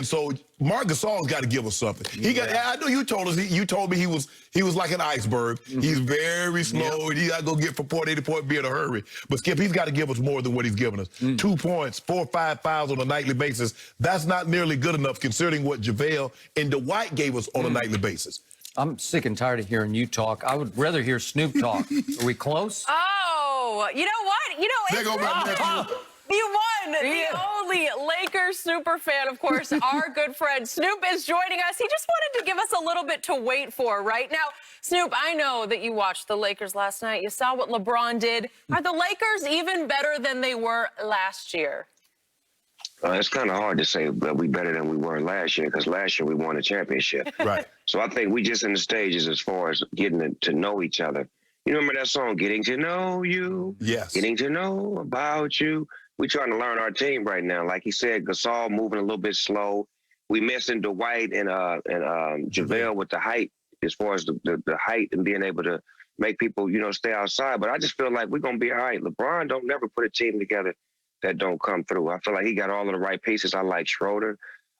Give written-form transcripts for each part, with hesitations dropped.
So Marc Gasol's got to give us something. He got. I know you told us. You told me he was like an iceberg. He's very slow, and he got to go get from point A to point B in a hurry. But Skip, he's got to give us more than what he's given us. 2 points, 4 or 5 fouls on a nightly basis. That's not nearly good enough considering what JaVale and Dwight gave us on a nightly basis. I'm sick and tired of hearing you talk. I would rather hear Snoop talk. Are we close? Oh, you know what? There go my nephew. You won. The only Lakers Snooper fan, of course, our good friend Snoop is joining us. He just wanted to give us a little bit to wait for right now. Snoop, I know that you watched the Lakers last night. You saw what LeBron did. Are the Lakers even better than they were last year? It's kind of hard to say that we better than we were last year because last year we won a championship. Right. So I think we just in the stages as far as getting to know each other. You remember that song, Getting to Know You? Yes. Getting to know about you. We're trying to learn our team right now. Like he said, Gasol moving a little bit slow. We missing Dwight and JaVale with the height as far as the height and being able to make people, stay outside. But I just feel like we're going to be all right. LeBron don't never put a team together that don't come through. I feel like he got all of the right pieces. I like Schroeder.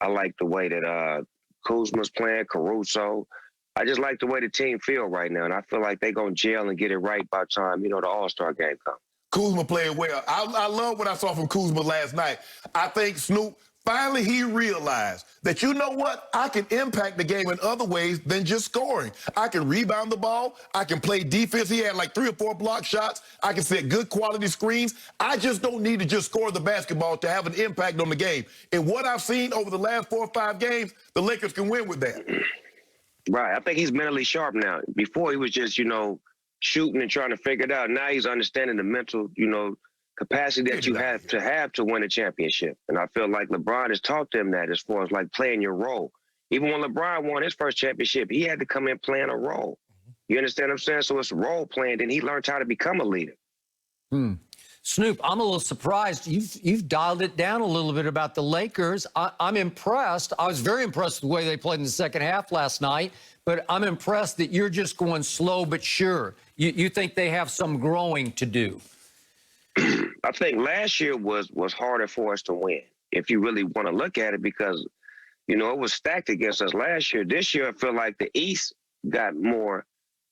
I like the way that Kuzma's playing, Caruso. I just like the way the team feel right now. And I feel like they're going to gel and get it right by the time, the All-Star game comes. Kuzma played well. I love what I saw from Kuzma last night. I think Snoop, finally he realized that, you know what? I can impact the game in other ways than just scoring. I can rebound the ball. I can play defense. He had like 3 or 4 block shots. I can set good quality screens. I just don't need to just score the basketball to have an impact on the game. And what I've seen over the last 4 or 5 games, the Lakers can win with that. Right. I think he's mentally sharp now. Before he was just, shooting and trying to figure it out. Now he's understanding the mental, capacity that you have to win a championship. And I feel like LeBron has taught them that as far as like playing your role. Even when LeBron won his first championship, he had to come in playing a role. You understand what I'm saying? So it's role playing. Then he learned how to become a leader. Snoop, I'm a little surprised. You've dialed it down a little bit about the Lakers. I'm impressed. I was very impressed with the way they played in the second half last night, but I'm impressed that you're just going slow but sure. You think they have some growing to do? I think last year was harder for us to win, if you really want to look at it, because, it was stacked against us last year. This year, I feel like the East got more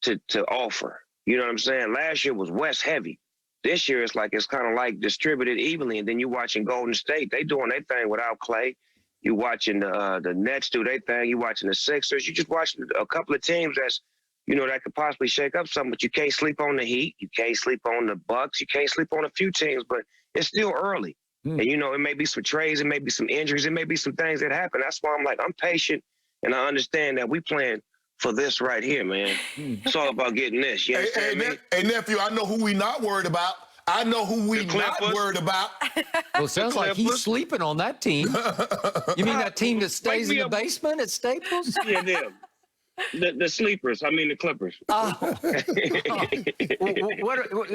to offer. You know what I'm saying? Last year was West heavy. This year, it's kind of like distributed evenly. And then you're watching Golden State. They doing their thing without Clay. You watching the Nets do their thing. You watching the Sixers. You just watching a couple of teams that's, that could possibly shake up something. But you can't sleep on the Heat. You can't sleep on the Bucks. You can't sleep on a few teams. But it's still early. And, it may be some trades. It may be some injuries. It may be some things that happen. That's why I'm patient. And I understand that we playing for this right here, man. It's all about getting this. You understand me? Hey, nephew, I know who we not worried about. I know who we not worried about. Well, it sounds like he's sleeping on that team. You mean that team that stays in the basement at Staples? Yeah, them. The sleepers. I mean the Clippers.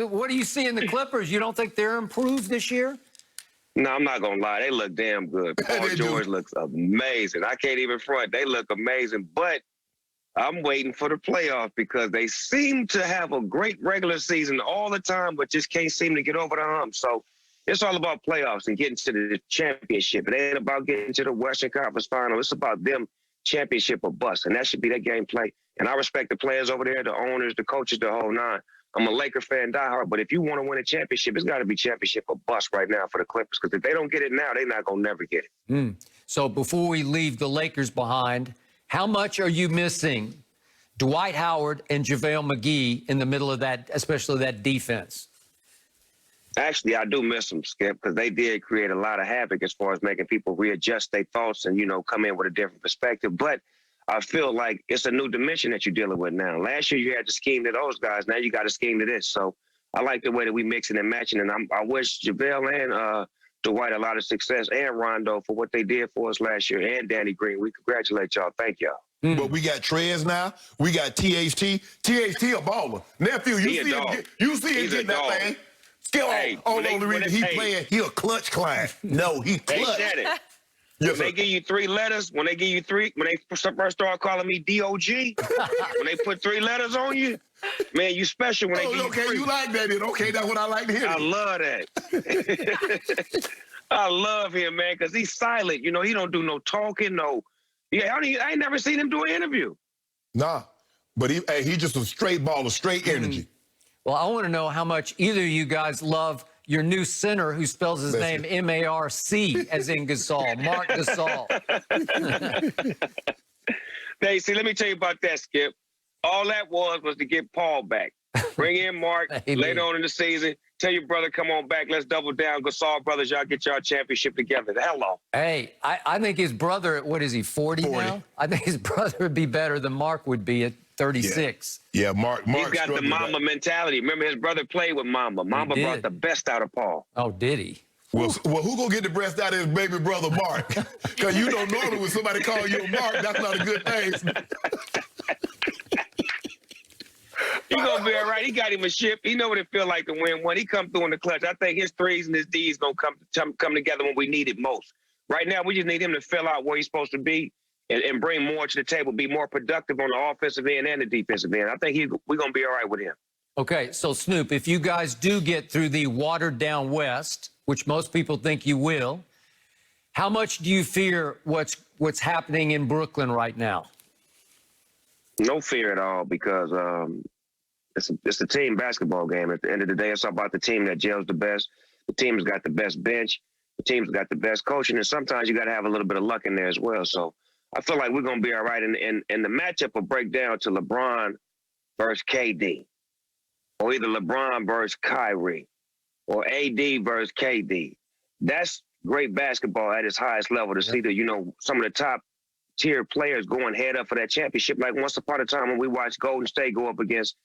What do you see in the Clippers? You don't think they're improved this year? No, I'm not gonna lie. They look damn good. Paul George looks amazing. I can't even front. They look amazing. But I'm waiting for the playoffs because they seem to have a great regular season all the time, but just can't seem to get over the hump. So it's all about playoffs and getting to the championship. It ain't about getting to the Western Conference Final. It's about them championship or bust, and that should be their gameplay. And I respect the players over there, the owners, the coaches, the whole nine. I'm a Laker fan, diehard, but if you want to win a championship, it's got to be championship or bust right now for the Clippers, because if they don't get it now, they're not going to never get it. So before we leave the Lakers behind, how much are you missing Dwight Howard and JaVale McGee in the middle of that, especially that defense? Actually, I do miss them, Skip, because they did create a lot of havoc as far as making people readjust their thoughts and, come in with a different perspective. But I feel like it's a new dimension that you're dealing with now. Last year, you had to scheme to those guys. Now you got to scheme to this. So I like the way that we mixing and matching. And I wish JaVale and Dwight a lot of success, and Rondo for what they did for us last year, and Danny Green. We congratulate y'all. Thank y'all. But we got Trez now. We got THT. THT a baller. Nephew, you see him getting that thing. Still on the reason he playing, he a clutch client. No, he clutch. They said it. Yes, when they give you 3 letters, when they first start calling me DOG, when they put 3 letters on you, man, you special when they give you 3. You like that then. Okay, that's what I like to hear. I love that. I love him, man, because he's silent. You know, he don't do no talking, no. Yeah, I ain't never seen him do an interview. Nah, but he just a straight baller, straight energy. Well, I want to know how much either of you guys love your new center who spells his name M-A-R-C, as in Gasol, Mark Gasol. Hey, see, let me tell you about that, Skip. All that was to get Paul back. Bring in Mark later on in the season. Tell your brother, come on back. Let's double down. Gasol brothers, y'all get y'all championship together. Hello. Hey, I think his brother, what is he, 40 now? I think his brother would be better than Mark would be at 36. Yeah, Mark. He's got the Mamba mentality. Remember, his brother played with Mamba. Mamba brought the best out of Paul. Oh, did he? Well, who gonna get the best out of his baby brother, Mark? Because you know normally when somebody call you a Mark, that's not a good thing. He gonna be all right. He got him a ship. He know what it feel like to win one. He come through in the clutch. I think his threes and his D's gonna come together when we need it most. Right now, we just need him to fill out where he's supposed to be and bring more to the table, be more productive on the offensive end and the defensive end. I think we're gonna be all right with him. Okay, so Snoop, if you guys do get through the watered-down West, which most people think you will, how much do you fear what's happening in Brooklyn right now? No fear at all, because it's a team basketball game. At the end of the day, it's all about the team that gels the best. The team's got the best bench. The team's got the best coaching, and sometimes you got to have a little bit of luck in there as well. So I feel like we're going to be all right, and the matchup will break down to LeBron versus KD, or either LeBron versus Kyrie, or AD versus KD. That's great basketball at its highest level to see some of the top tier players going head up for that championship. Like once upon a time when we watched Golden State go up against,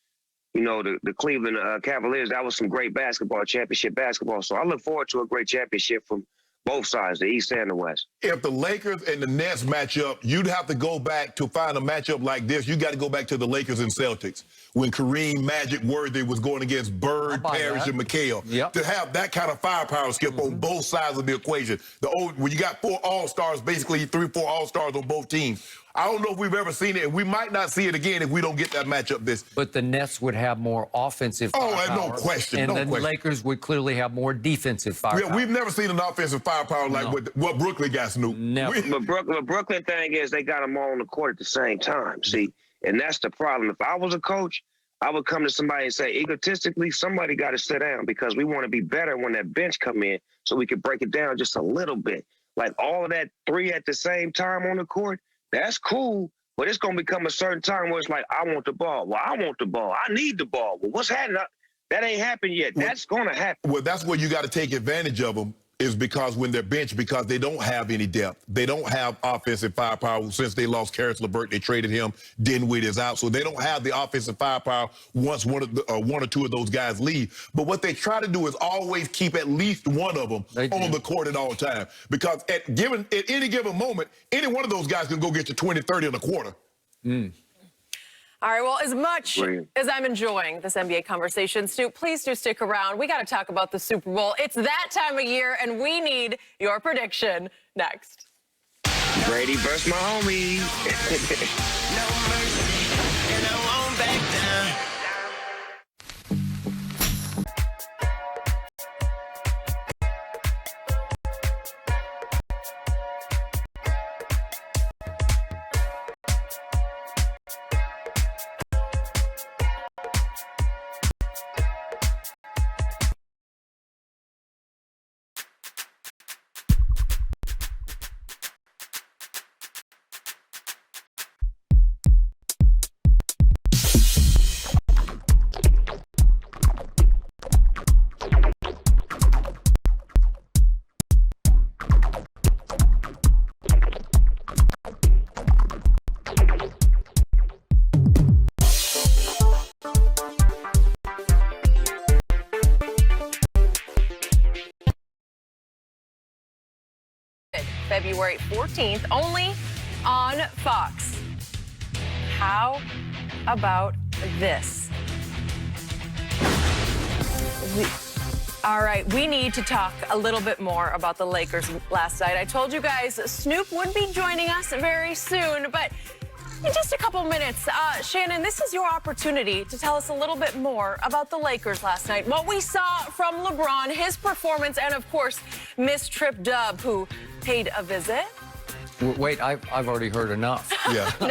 the Cleveland Cavaliers, that was some great basketball, championship basketball. So I look forward to a great championship from both sides, the East and the West. If the Lakers and the Nets match up, you'd have to go back to find a matchup like this. You got to go back to the Lakers and Celtics when Kareem Magic Worthy was going against Bird, Parrish, and McHale. Yep. To have that kind of firepower, Skip, on both sides of the equation. When you got 4 All-Stars, basically 3-4 All-Stars on both teams. I don't know if we've ever seen it, and we might not see it again if we don't get that matchup But the Nets would have more offensive firepower. no question. And the Lakers would clearly have more defensive firepower. Yeah, we've never seen an offensive firepower like what Brooklyn got, Snoop. Never. But Brooklyn thing is they got them all on the court at the same time, see? And that's the problem. If I was a coach, I would come to somebody and say, egotistically, somebody got to sit down because we want to be better when that bench come in so we can break it down just a little bit. Like all of that 3 at the same time on the court, that's cool, but it's going to become a certain time where it's like, I want the ball. Well, I want the ball. I need the ball. Well, what's happening? That ain't happened yet. That's going to happen. Well, that's where you got to take advantage of them, is because when they're benched, because they don't have any depth. They don't have offensive firepower. Since they lost Karis LeVert, they traded him. Dinwiddie is out. So they don't have the offensive firepower once one or two of those guys leave. But what they try to do is always keep at least one of them on the court at all times. Because at any given moment, any one of those guys can go get you 20, 30 in a quarter. All right, well, as much as I'm enjoying this NBA conversation, Snoop, please do stick around. We got to talk about the Super Bowl. It's that time of year, and we need your prediction next. Brady versus Mahomes. No mercy, and I won't back down. February 14th, only on Fox. How about this? All right, we need to talk a little bit more about the Lakers last night. I told you guys Snoop would be joining us very soon, but In just a couple minutes, Shannon, this is your opportunity to tell us a little bit more about the Lakers last night. What we saw from LeBron, his performance, and of course, Miss Trip Dub, who paid a visit. Wait, I've already heard enough. Yeah. No.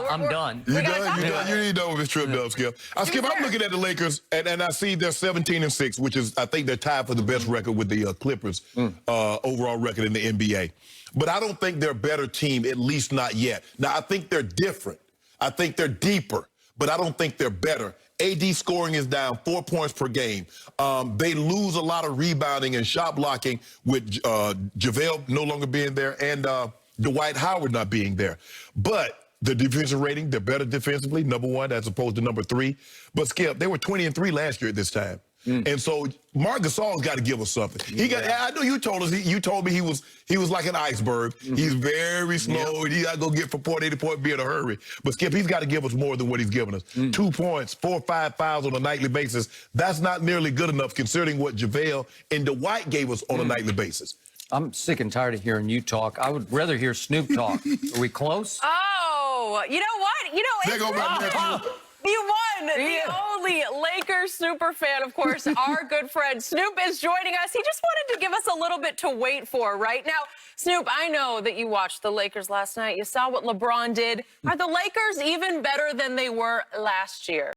I'm done. You We gotta done? talk You about done? it. You need to know with Trip Dub, Skip. Skip, I'm looking at the Lakers, and I see they're 17-6, which is, I think they're tied for the best record with the Clippers overall record in the NBA. But I don't think they're a better team, at least not yet. Now, I think they're different. I think they're deeper, but I don't think they're better. AD scoring is down 4 points per game. They lose a lot of rebounding and shot blocking with JaVale no longer being there and Dwight Howard not being there. But the defensive rating, they're better defensively, number 1 as opposed to number 3. But Skip, they were 20-3 last year at this time. And so Marc Gasol's got to give us something. I know you told us. You told me he was like an iceberg. He's very slow, and he got to go get from point A to point B in a hurry. But Skip, he's got to give us more than what he's given us. 2 points, 4 or 5 fouls on a nightly basis. That's not nearly good enough considering what JaVale and Dwight gave us on a nightly basis. I'm sick and tired of hearing you talk. I would rather hear Snoop talk. Are we close? Oh, you know what? There go my nephew. You won. The only Lakers super fan, of course, our good friend Snoop is joining us. He just wanted to give us a little bit to wait for right now. Snoop, I know that you watched the Lakers last night. You saw what LeBron did. Are the Lakers even better than they were last year?